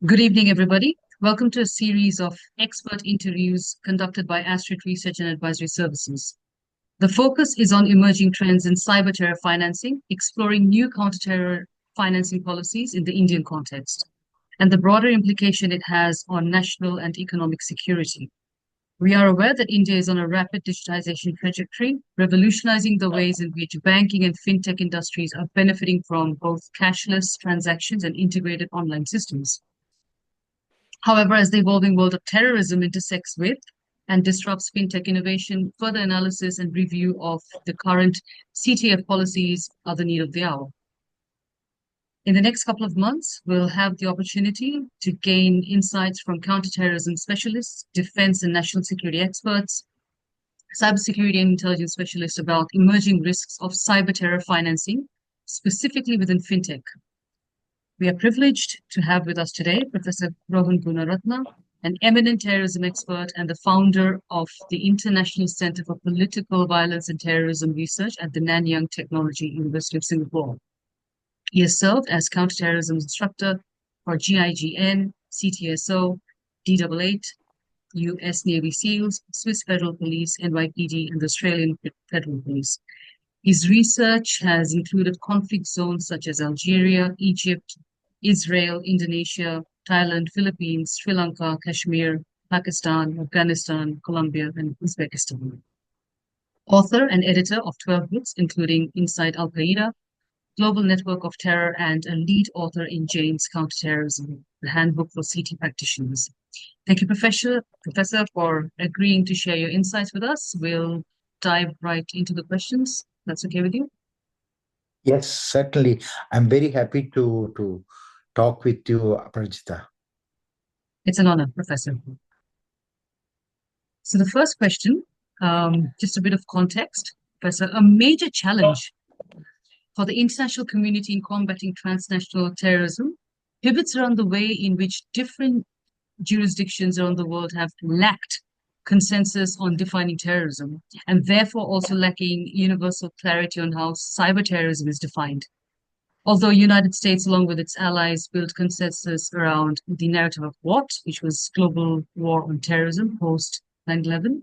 Good evening, everybody. Welcome to a series of expert interviews conducted by Astrid Research and Advisory Services. The focus is on emerging trends in cyber terror financing, exploring new counter-terror financing policies in the Indian context, and the broader implication it has on national and economic security. We are aware that India is on a rapid digitization trajectory, revolutionizing the ways in which banking and fintech industries are benefiting from both cashless transactions and integrated online systems. However, as the evolving world of terrorism intersects with and disrupts fintech innovation, further analysis and review of the current CTF policies are the need of the hour. In the next couple of months, we'll have the opportunity to gain insights from counterterrorism specialists, defense and national security experts, cybersecurity and intelligence specialists about emerging risks of cyber terror financing, specifically within fintech. We are privileged to have with us today Professor Rohan Gunaratna, an eminent terrorism expert and the founder of the International Center for Political Violence and Terrorism Research at the Nanyang Technology University of Singapore. He has served as counterterrorism instructor for GIGN, CTSO, D88, US Navy SEALs, Swiss Federal Police, NYPD, and the Australian Federal Police. His research has included conflict zones such as Algeria, Egypt, Israel, Indonesia, Thailand, Philippines, Sri Lanka, Kashmir, Pakistan, Afghanistan, Colombia, and Uzbekistan. Author and editor of 12 books, including Inside Al Qaeda, Global Network of Terror, and a lead author in Jane's Counterterrorism, the Handbook for CT Practitioners. Thank you, Professor, for agreeing to share your insights with us. We'll dive right into the questions. That's okay with you? Yes, certainly. I'm very happy to talk with you, Aparajita. It's an honor, Professor. So the first question, just a bit of context, Professor. A major challenge for the international community in combating transnational terrorism pivots around the way in which different jurisdictions around the world have lacked consensus on defining terrorism, and therefore also lacking universal clarity on how cyber terrorism is defined. Although United States, along with its allies, built consensus around the narrative of what, which was global war on terrorism post 9/11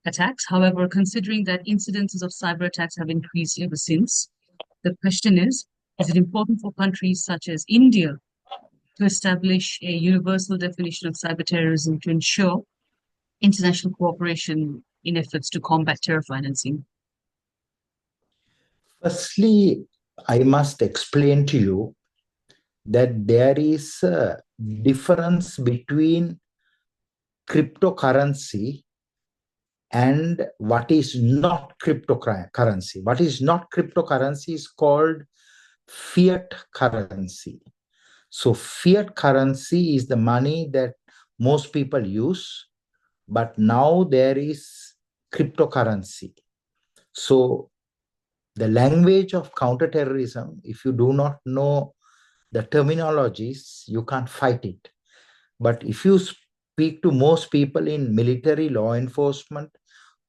attacks. However, considering that incidences of cyber attacks have increased ever since, the question is it important for countries such as India to establish a universal definition of cyber terrorism to ensure international cooperation in efforts to combat terror financing? Firstly, I must explain to you that there is a difference between cryptocurrency and what is not cryptocurrency. What is not cryptocurrency is called fiat currency. So fiat currency is the money that most people use, but now there is cryptocurrency. So the language of counterterrorism, if you do not know the terminologies, you can't fight it. But if you speak to most people in military, law enforcement,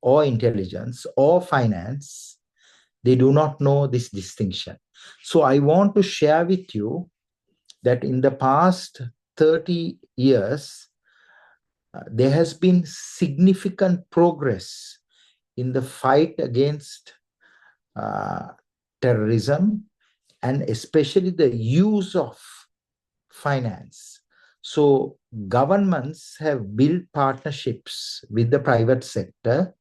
or intelligence, or finance, they do not know this distinction. So I want to share with you that in the past 30 years, there has been significant progress in the fight against terrorism, and especially the use of finance. So governments have built partnerships with the private sector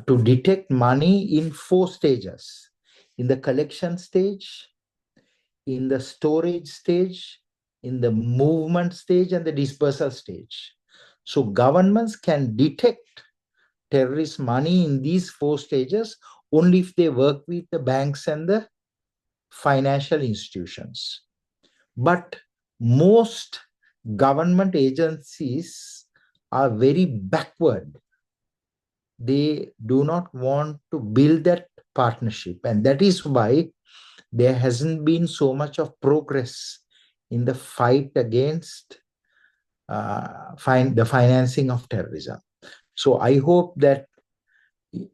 to detect money in 4 stages: in the collection stage, in the storage stage, in the movement stage, and the dispersal stage. So governments can detect terrorist money in these 4 stages only if they work with the banks and the financial institutions. But most government agencies are very backward. They do not want to build that partnership, and that is why there hasn't been so much of progress in the fight against the financing of terrorism. So I hope that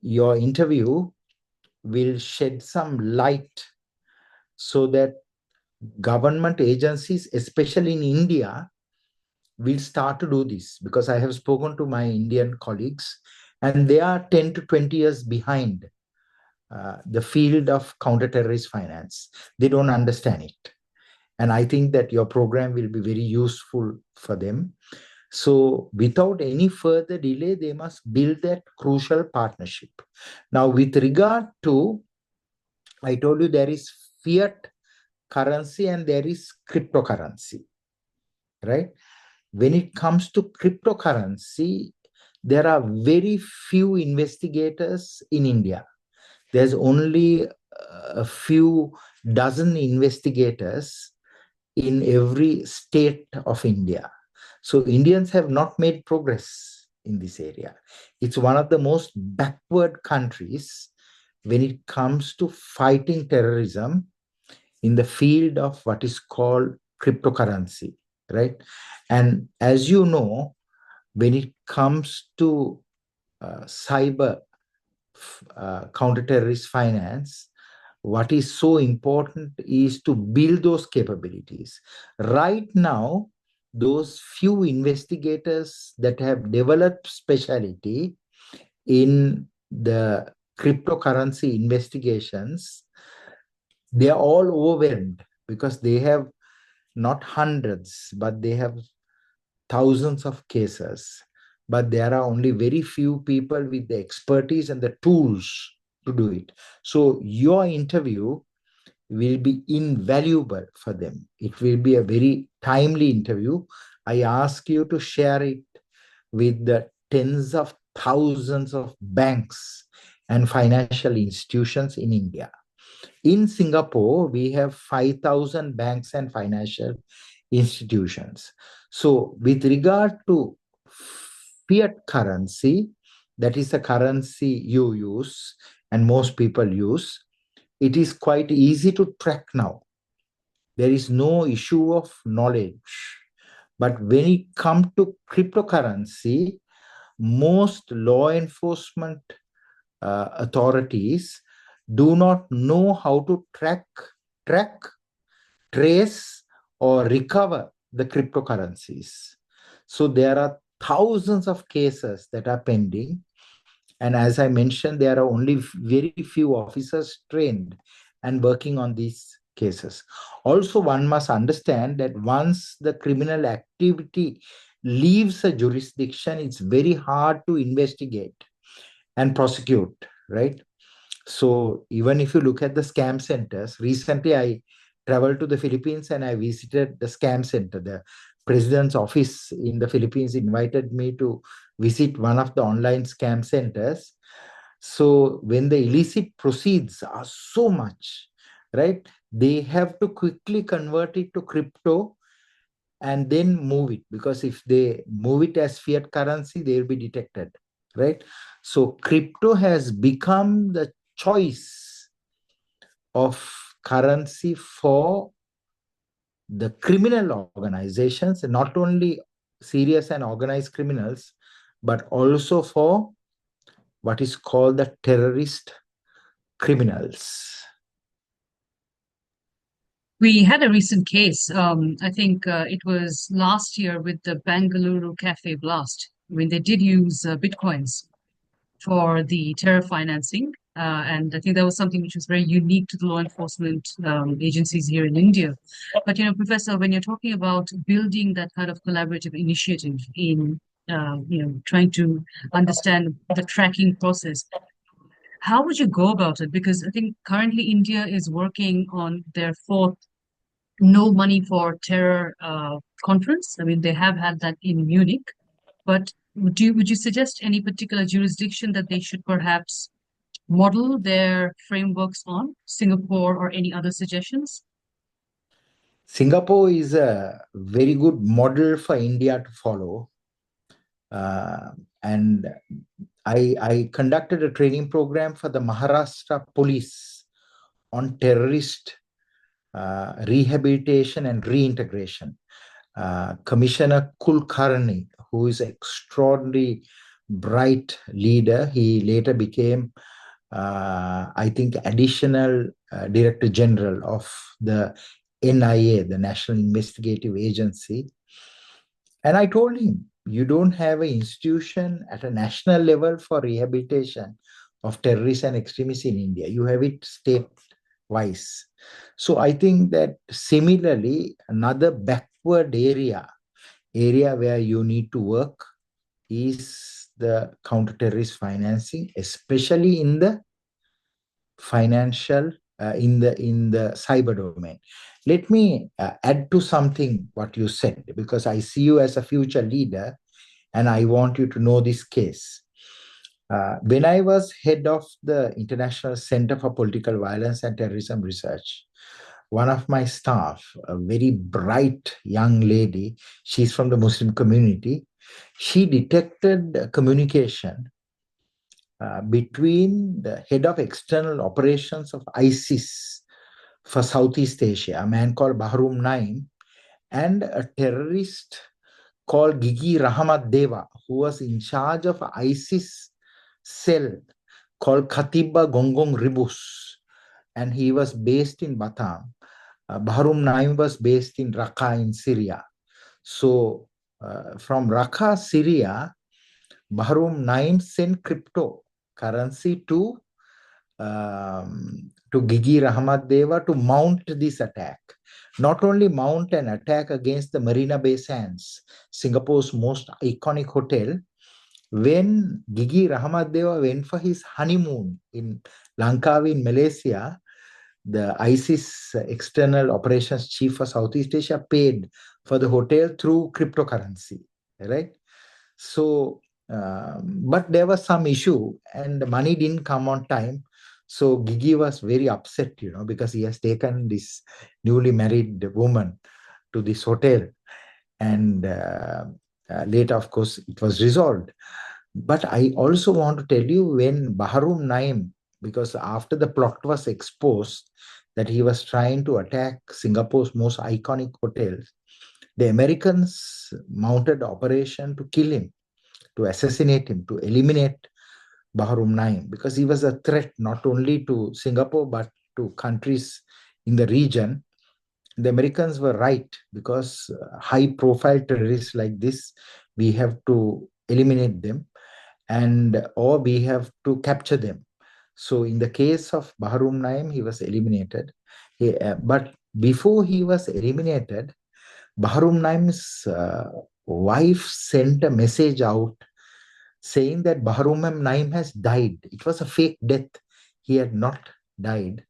your interview will shed some light so that government agencies, especially in India, will start to do this, because I have spoken to my Indian colleagues and they are 10 to 20 years behind the field of counter-terrorist finance. They don't understand it. And I think that your program will be very useful for them. So without any further delay, they must build that crucial partnership. Now, with regard to, I told you there is fiat currency and there is cryptocurrency, right? When it comes to cryptocurrency, there are very few investigators in India. There's only a few dozen investigators in every state of India. So Indians have not made progress in this area. It's one of the most backward countries when it comes to fighting terrorism in the field of what is called cryptocurrency, right? And as you know, when it comes to cyber counter-terrorist finance, what is so important is to build those capabilities. Right now, those few investigators that have developed specialty in the cryptocurrency investigations, they are all overwhelmed because they have not hundreds, but they have thousands of cases. But there are only very few people with the expertise and the tools to do it. So your interview will be invaluable for them. It will be a very timely interview. I ask you to share it with the tens of thousands of banks and financial institutions in India. In Singapore, we have 5,000 banks and financial institutions. So, with regard to fiat currency, that is the currency you use and most people use, it is quite easy to track now. There is no issue of knowledge. But when it comes to cryptocurrency, most law enforcement authorities do not know how to track, trace, or recover the cryptocurrencies. So there are thousands of cases that are pending. And as I mentioned, there are only very few officers trained and working on these cases. Also, one must understand that once the criminal activity leaves a jurisdiction, it's very hard to investigate and prosecute, right? So even if you look at the scam centers, recently I traveled to the Philippines and I visited the scam center. The president's office in the Philippines invited me to visit one of the online scam centers. So when the illicit proceeds are so much, right, they have to quickly convert it to crypto and then move it, because if they move it as fiat currency, they will be detected, right? So crypto has become the choice of currency for the criminal organizations, not only serious and organized criminals, but also for what is called the terrorist criminals. We had a recent case. I think it was last year with the Bangalore cafe blast. I mean, they did use bitcoins for the terror financing. And I think that was something which was very unique to the law enforcement agencies here in India. But, Professor, when you're talking about building that kind of collaborative initiative in, trying to understand the tracking process, how would you go about it? Because I think currently India is working on their fourth No Money for Terror conference. I mean, they have had that in Munich, but would you suggest any particular jurisdiction that they should perhaps model their frameworks on, Singapore or any other suggestions? Singapore is a very good model for India to follow. And I conducted a training program for the Maharashtra police on terrorist rehabilitation and reintegration. Commissioner Kulkarni, who is an extraordinarily bright leader, he later became, I think, additional Director General of the NIA, the National Investigative Agency. And I told him, you don't have an institution at a national level for rehabilitation of terrorists and extremists in India. You have it state-wise. So I think that similarly, another backward area where you need to work is the counter-terrorist financing, especially in the financial in the cyber domain. Let me add to something what you said, because I see you as a future leader and I want you to know this case. When I was head of the International Center for Political Violence and Terrorism Research, one of my staff, a very bright young lady, she's from the Muslim community, she detected communication between the head of external operations of ISIS for Southeast Asia, a man called Bahrum Naim, and a terrorist called Gigi Rahmat Deva, who was in charge of ISIS cell called Khatiba Gongong Ribus, and he was based in Batam. Bahrum Naim was based in Raqqa in Syria. So from Raqqa, Syria, Bahrum Naim sent cryptocurrency to Gigi Rahmat Deva to mount this attack. Not only mount an attack against the Marina Bay Sands, Singapore's most iconic hotel, when Gigi Rahmat Deva went for his honeymoon in Langkawi in Malaysia, the ISIS external operations chief for Southeast Asia paid for the hotel through cryptocurrency, right? So, but there was some issue and the money didn't come on time. So Gigi was very upset, because he has taken this newly married woman to this hotel. And later, of course, it was resolved. But I also want to tell you, when Bahrum Naim, because after the plot was exposed that he was trying to attack Singapore's most iconic hotels, the Americans mounted operation to kill him, to assassinate him, to eliminate Bahrum Naim, because he was a threat not only to Singapore but to countries in the region. The Americans were right, because high-profile terrorists like this, we have to eliminate them, or we have to capture them. So in the case of Bahrum Naim, he was eliminated. But before he was eliminated, Bahrum Naim's wife sent a message out saying that Bahrum Naim has died. It was a fake death. He had not died,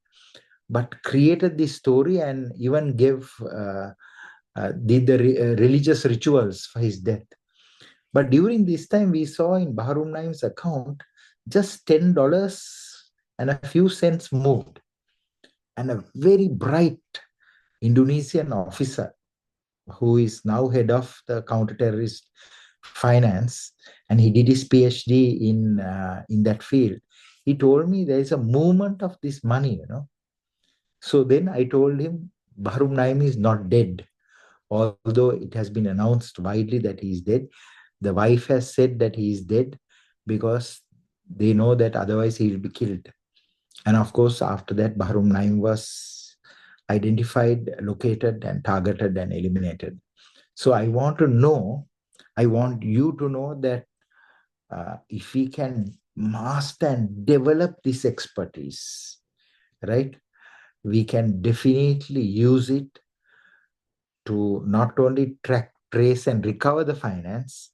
but created this story and even did the religious rituals for his death. But during this time, we saw in Bahrum Naim's account just $10 and a few cents moved. And a very bright Indonesian officer, who is now head of the counterterrorist finance, and he did his PhD in that field. He told me there is a movement of this money, So then I told him, Bahrum Naim is not dead, although it has been announced widely that he is dead. The wife has said that he is dead because they know that otherwise he will be killed. And of course, after that, Bahrum Naim was identified, located, and targeted and eliminated. So I want you to know that if we can master and develop this expertise, right, we can definitely use it to not only track, trace, and recover the finance,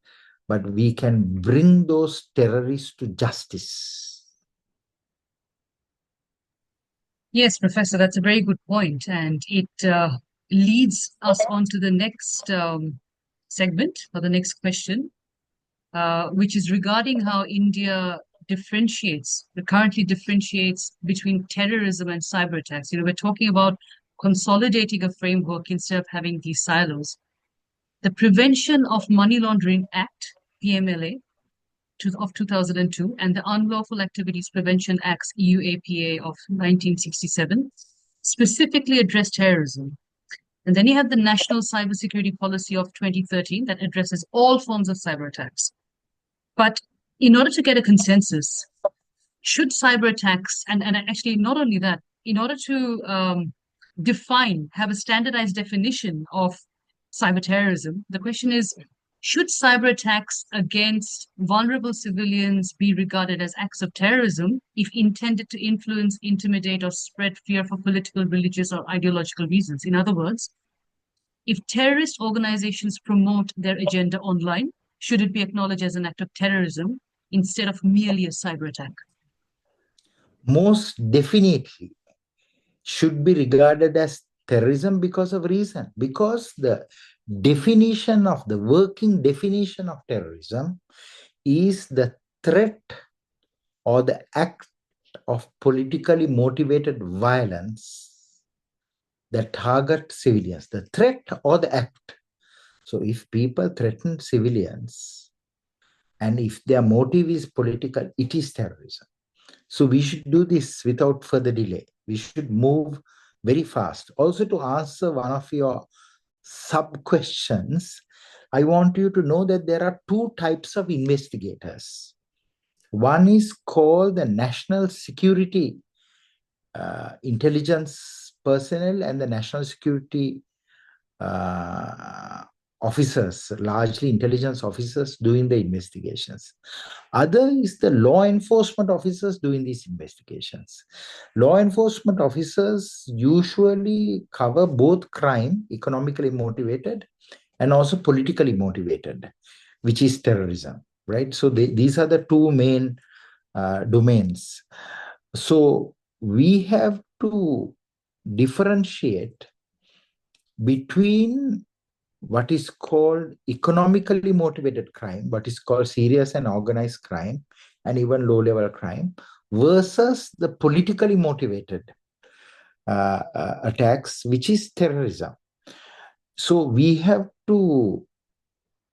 but we can bring those terrorists to justice. Yes, Professor, that's a very good point, and it leads us on to the next segment or the next question, which is regarding how India currently differentiates between terrorism and cyber attacks. We're talking about consolidating a framework instead of having these silos. The Prevention of Money Laundering Act, PMLA, of 2002, and the Unlawful Activities Prevention Acts, EUAPA, of 1967, specifically address terrorism. And then you have the National Cybersecurity Policy of 2013 that addresses all forms of cyber attacks. But in order to get a consensus, should cyber attacks, and actually not only that, in order to have a standardized definition of cyber terrorism. The question is, should cyber attacks against vulnerable civilians be regarded as acts of terrorism if intended to influence, intimidate, or spread fear for political, religious, or ideological reasons? In other words, if terrorist organizations promote their agenda online, should it be acknowledged as an act of terrorism instead of merely a cyber attack? Most definitely should be regarded as terrorism because of reason. Because the working definition of terrorism is the threat or the act of politically motivated violence that target civilians, the threat or the act. So if people threaten civilians and if their motive is political, it is terrorism. So we should do this without further delay. We should move very fast. Also, to answer one of your sub-questions, I want you to know that there are two types of investigators. One is called the National Security Intelligence personnel and the National Security officers, largely intelligence officers doing the investigations. Other is the law enforcement officers doing these investigations. Law enforcement officers usually cover both crime, economically motivated, and also politically motivated, which is terrorism, right? So these are the two main domains. So we have to differentiate between what is called economically motivated crime, what is called serious and organized crime, and even low-level crime, versus the politically motivated attacks, which is terrorism. So we have to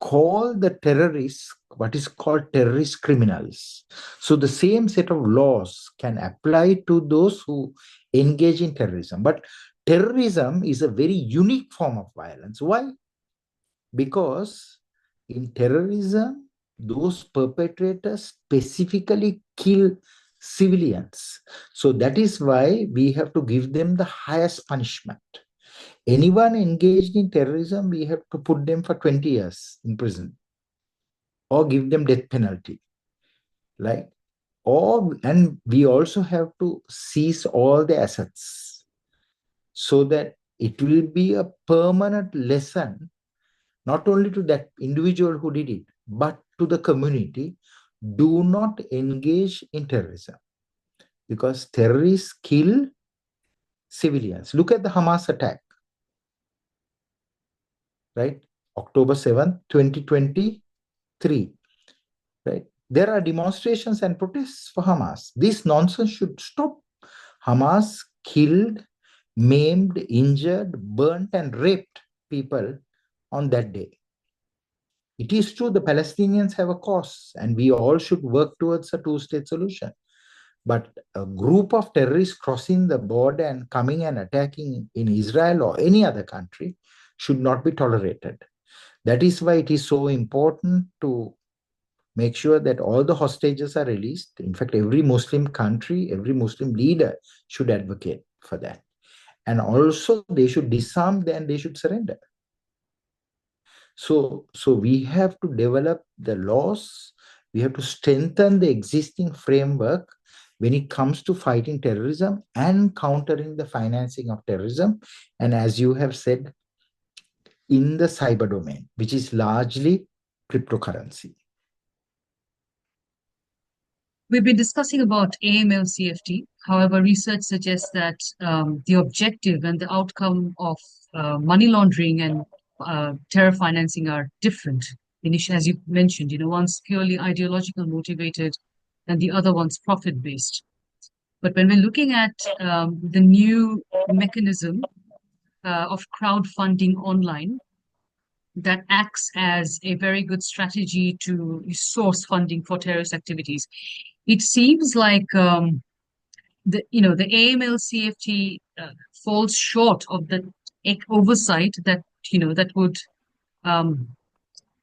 call the terrorists what is called terrorist criminals. So the same set of laws can apply to those who engage in terrorism. But terrorism is a very unique form of violence. Why? Because in terrorism, those perpetrators specifically kill civilians. So that is why we have to give them the highest punishment. Anyone engaged in terrorism, we have to put them for 20 years in prison or give them death penalty. Like, and we also have to seize all the assets so that it will be a permanent lesson, not only to that individual who did it, but to the community. Do not engage in terrorism because terrorists kill civilians. Look at the Hamas attack, right? October 7th, 2023, right? There are demonstrations and protests for Hamas. This nonsense should stop. Hamas killed, maimed, injured, burnt, and raped people on that day. It is true the Palestinians have a cause, and we all should work towards a two-state solution. But a group of terrorists crossing the border and coming and attacking in Israel or any other country should not be tolerated. That is why it is so important to make sure that all the hostages are released. In fact, every Muslim country, every Muslim leader should advocate for that. And also they should disarm, then they should surrender. So we have to develop the laws. We have to strengthen the existing framework when it comes to fighting terrorism and countering the financing of terrorism. And as you have said, in the cyber domain, which is largely cryptocurrency. We've been discussing about AML CFT. However, research suggests that the objective and the outcome of money laundering and terror financing are different. Initially, as you mentioned, one's purely ideological motivated and the other one's profit based. But when we're looking at the new mechanism of crowdfunding online, that acts as a very good strategy to source funding for terrorist activities. It seems like the AML CFT falls short of the oversight that that would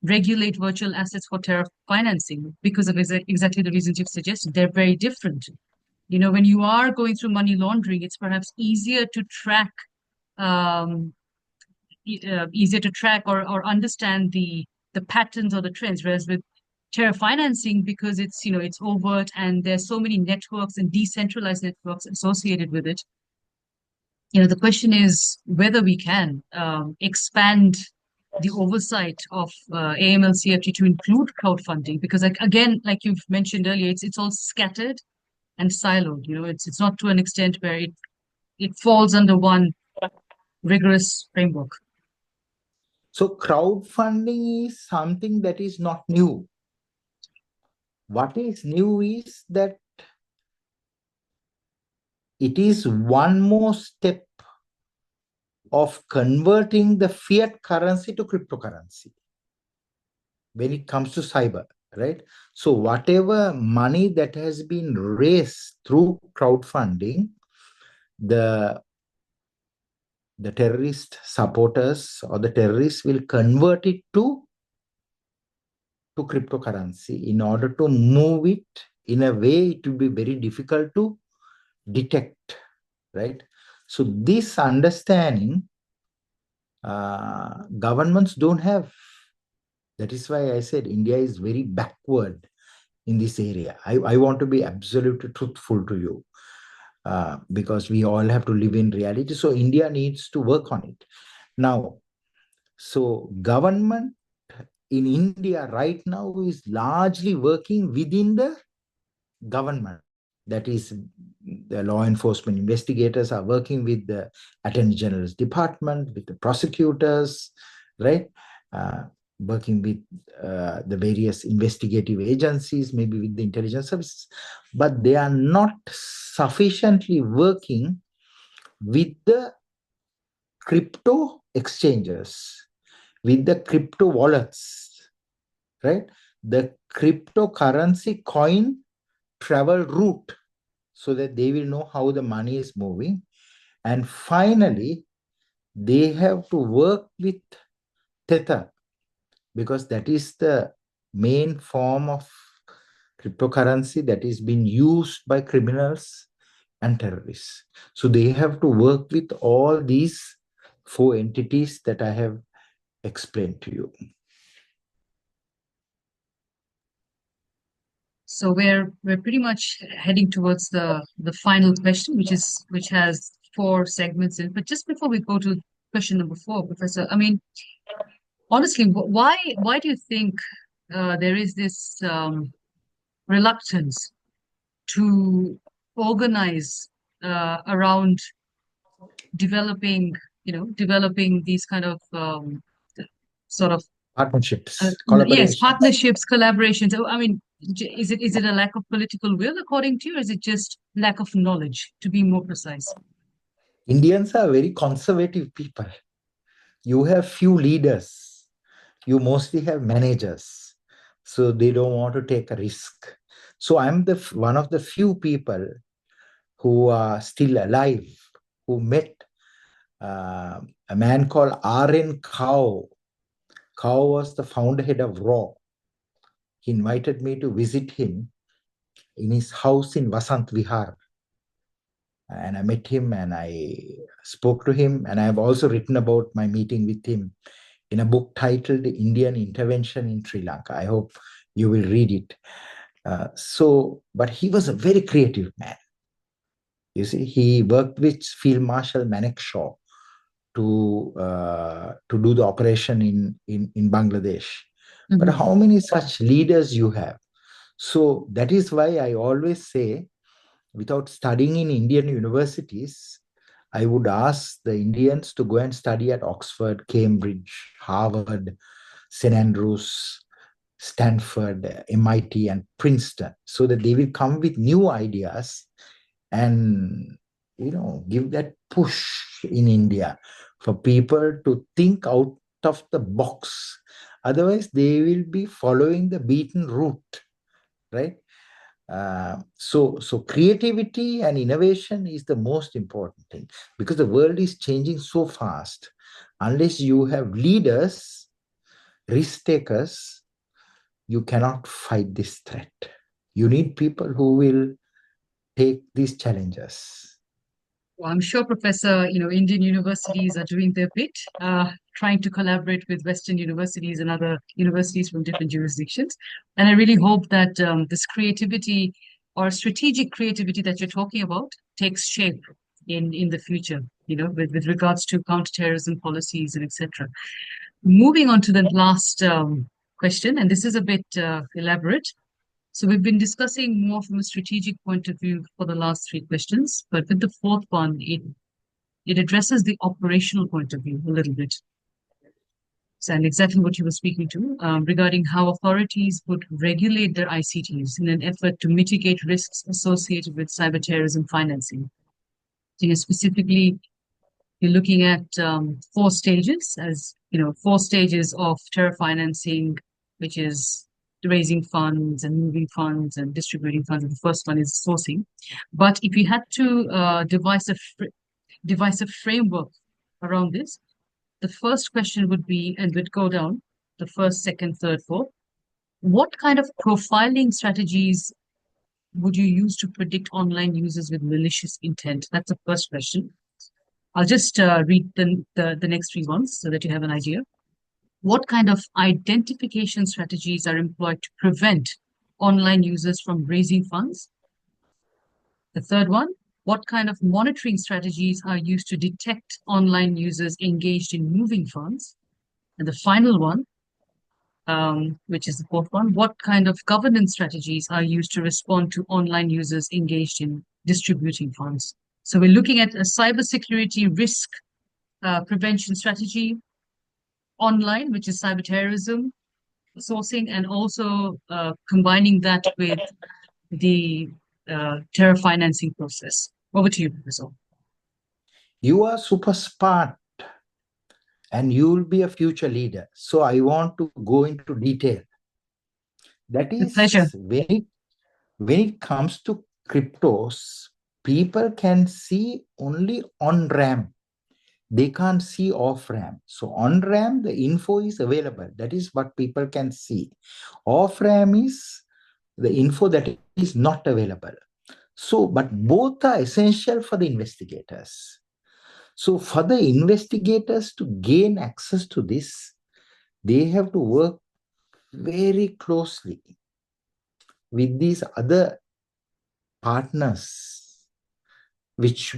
regulate virtual assets for terror financing because of exactly the reasons you've suggested. They're very different. When you are going through money laundering, it's perhaps easier to track um, easier to track or understand the patterns or the trends. Whereas with terror financing, because it's it's overt and there's so many networks and decentralized networks associated with it, the question is whether we can expand the oversight of AML-CFT to include crowdfunding, because like, again, like you've mentioned earlier, it's all scattered and siloed. It's not to an extent where it falls under one rigorous framework. So crowdfunding is something that is not new. What is new is that it is one more step of converting the fiat currency to cryptocurrency when it comes to cyber, right? So whatever money that has been raised through crowdfunding, the terrorist supporters or the terrorists will convert it to cryptocurrency in order to move it in a way it will be very difficult to detect, right? So this understanding governments don't have. That is why I said India is very backward in this area. I want to be absolutely truthful to you because we all have to live in reality. So India needs to work on it. Now, so government in India right now is largely working within the government. That is, the law enforcement investigators are working with the Attorney General's department, with the prosecutors, right? Working with the various investigative agencies, maybe with the intelligence services, but they are not sufficiently working with the crypto exchanges, with the crypto wallets, right? The cryptocurrency coin travel route, so that they will know how the money is moving. And finally, they have to work with Tether, because that is the main form of cryptocurrency that is being used by criminals and terrorists. So they have to work with all these four entities that I have explained to you. So we're pretty much heading towards the final question, which has four segments in. But just before we go to question number four, Professor, I mean, honestly, why do you think there is this reluctance to organize around developing these kind of sort of Partnerships, yes, collaborations. partnerships, collaborations. I mean, is it a lack of political will, according to you, or is it just lack of knowledge, to be more precise? Indians are very conservative people. You have few leaders, you mostly have managers, so they don't want to take a risk. So I'm one of the few people who are still alive who met a man called R.N. Kao. Kao was the founder head of RAW. He invited me to visit him in his house in Vasant Vihar. And I met him and I spoke to him. And I have also written about my meeting with him in a book titled Indian Intervention in Sri Lanka. I hope you will read it. But he was a very creative man. You see, he worked with Field Marshal Manekshaw to do the operation in Bangladesh. But how many such leaders you have? So that is why I always say, without studying in Indian universities, I would ask the Indians to go and study at Oxford, Cambridge, Harvard, St. Andrews, Stanford, MIT, and Princeton, so that they will come with new ideas and give that push in India for people to think out of the box. Otherwise, they will be following the beaten route, right? So creativity and innovation is the most important thing, because the world is changing so fast. Unless you have leaders, risk takers, you cannot fight this threat. You need people who will take these challenges. Well, I'm sure, Professor, Indian universities are doing their bit, trying to collaborate with Western universities and other universities from different jurisdictions. And I really hope that this creativity or strategic creativity that you're talking about takes shape in the future, with regards to counterterrorism policies and etc. Moving on to the last question, and this is a bit elaborate. So we've been discussing more from a strategic point of view for the last three questions, but with the fourth one, it addresses the operational point of view a little bit. So, and exactly what you were speaking to regarding how authorities would regulate their ICTs in an effort to mitigate risks associated with cyber terrorism financing. So you're specifically, you're looking at four stages, as four stages of terror financing, which is raising funds and moving funds and distributing funds. And the first one is sourcing. But if you had to devise a framework around this, the first question would be, and would go down the first, second, third, fourth. What kind of profiling strategies would you use to predict online users with malicious intent? That's the first question. I'll just read the next three ones so that you have an idea. What kind of identification strategies are employed to prevent online users from raising funds? The third one, what kind of monitoring strategies are used to detect online users engaged in moving funds? And the final one, which is the fourth one, what kind of governance strategies are used to respond to online users engaged in distributing funds? So we're looking at a cybersecurity risk prevention strategy online, which is cyber terrorism sourcing, and also combining that with the terror financing process. Over to you, Professor. You are super smart and you will be a future leader. So I want to go into detail. That With pleasure. is, when it comes to cryptos, people can see only on RAM. They can't see off RAM. So on RAM, the info is available. That is what people can see. Off RAM is the info that is not available. So, but both are essential for the investigators. So for the investigators to gain access to this, they have to work very closely with these other partners, which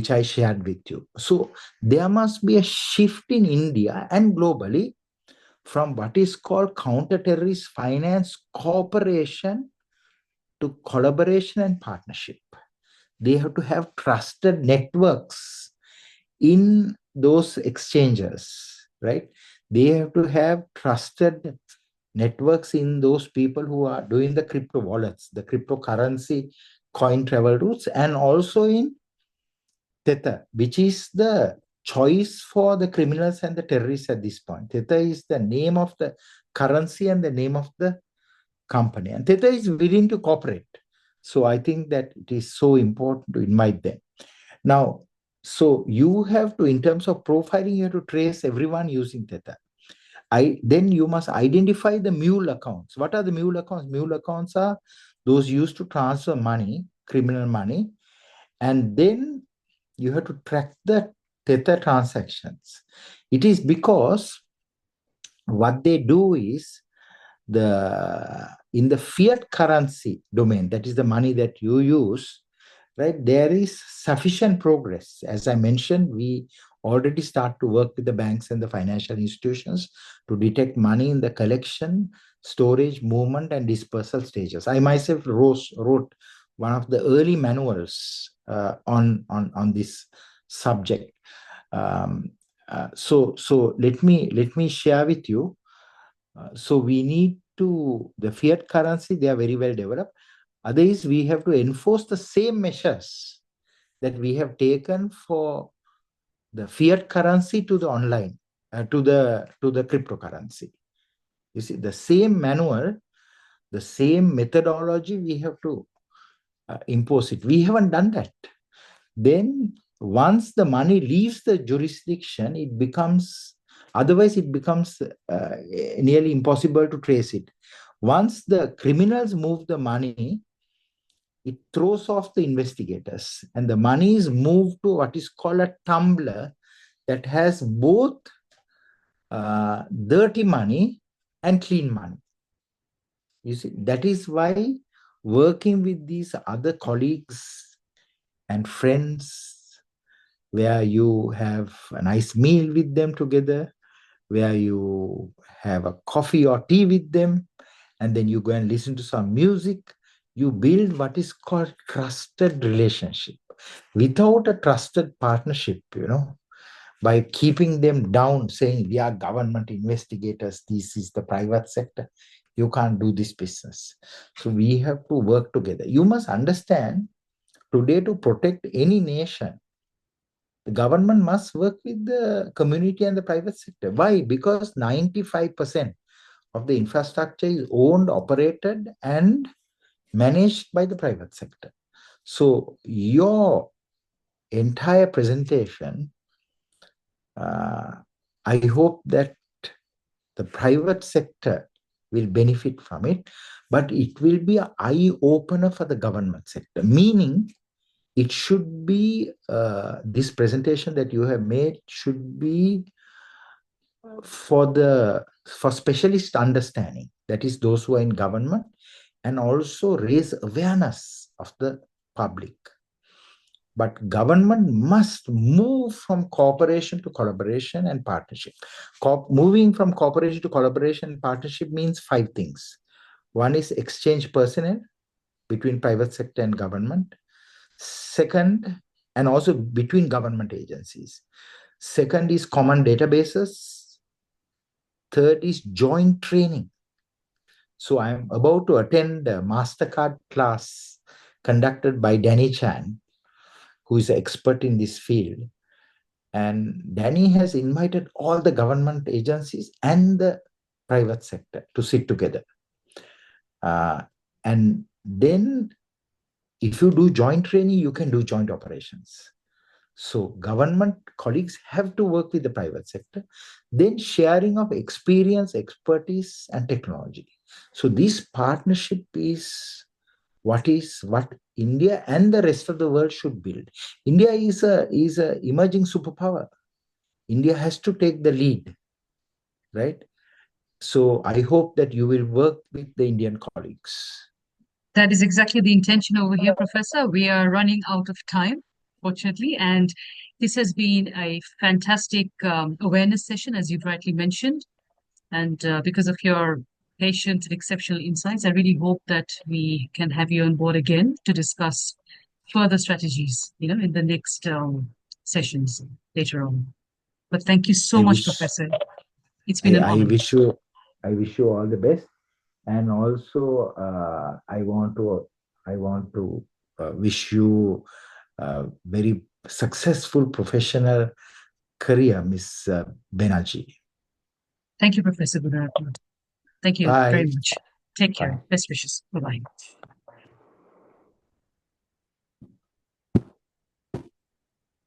I shared with you. So there must be a shift in India and globally from what is called counter-terrorist finance cooperation to collaboration and partnership. They have to have trusted networks in those exchanges, right? They have to have trusted networks in those people who are doing the crypto wallets, the cryptocurrency coin travel routes, and also in Tether, which is the choice for the criminals and the terrorists at this point. Tether is the name of the currency and the name of the company. And Tether is willing to cooperate. So I think that it is so important to invite them. Now, so you have to, in terms of profiling, you have to trace everyone using Tether. Then you must identify the mule accounts. What are the mule accounts? Mule accounts are those used to transfer money, criminal money, and then you have to track the Tether transactions. It is because what they do is in the fiat currency domain, that is the money that you use, right? There is sufficient progress. As I mentioned, we already start to work with the banks and the financial institutions to detect money in the collection, storage, movement, and dispersal stages. I myself wrote one of the early manuals on this subject. So let me share with you. So we need the fiat currency, they are very well developed. Other is we have to enforce the same measures that we have taken for the fiat currency to the online, to the cryptocurrency. You see, the same manual, the same methodology, we have to impose it. We haven't done that. Then once the money leaves the jurisdiction, it becomes nearly impossible to trace it. Once the criminals move the money, it throws off the investigators, and the money is moved to what is called a tumbler that has both dirty money and clean money. You see, that is why working with these other colleagues and friends, where you have a nice meal with them together, where you have a coffee or tea with them, and then you go and listen to some music, you build what is called trusted relationship. Without a trusted partnership, by keeping them down, saying we are government investigators, this is the private sector, you can't do this business. So we have to work together. You must understand, today to protect any nation, the government must work with the community and the private sector. Why? Because 95% of the infrastructure is owned, operated, and managed by the private sector. So your entire presentation, I hope that the private sector will benefit from it, but it will be an eye opener for the government sector, meaning it should be, this presentation that you have made should be for specialist understanding, that is those who are in government, and also raise awareness of the public. But government must move from cooperation to collaboration and partnership. Moving from cooperation to collaboration and partnership means 5 things. One is exchange personnel between private sector and government. Second, and also between government agencies. Second is common databases. Third is joint training. So I'm about to attend a MasterCard class conducted by Danny Chan, who is an expert in this field. And Danny has invited all the government agencies and the private sector to sit together. And then if you do joint training, you can do joint operations. So government colleagues have to work with the private sector. Then sharing of experience, expertise, and technology. So this partnership is what India and the rest of the world should build. India is a emerging superpower. India has to take the lead, right? So I hope that you will work with the Indian colleagues. That is exactly the intention over here, Professor. We are running out of time, fortunately, and this has been a fantastic awareness session, as you've rightly mentioned. And because of your patient and exceptional insights, I really hope that we can have you on board again to discuss further strategies, in the next sessions later on. But thank you so I much, wish Professor. It's been an I honor. wish you all the best, and also I want to wish you a very successful professional career, Miss Benaji. Thank you, Professor Gunaratna. Thank you very Bye. much. Take care. Bye. Best wishes. Bye bye.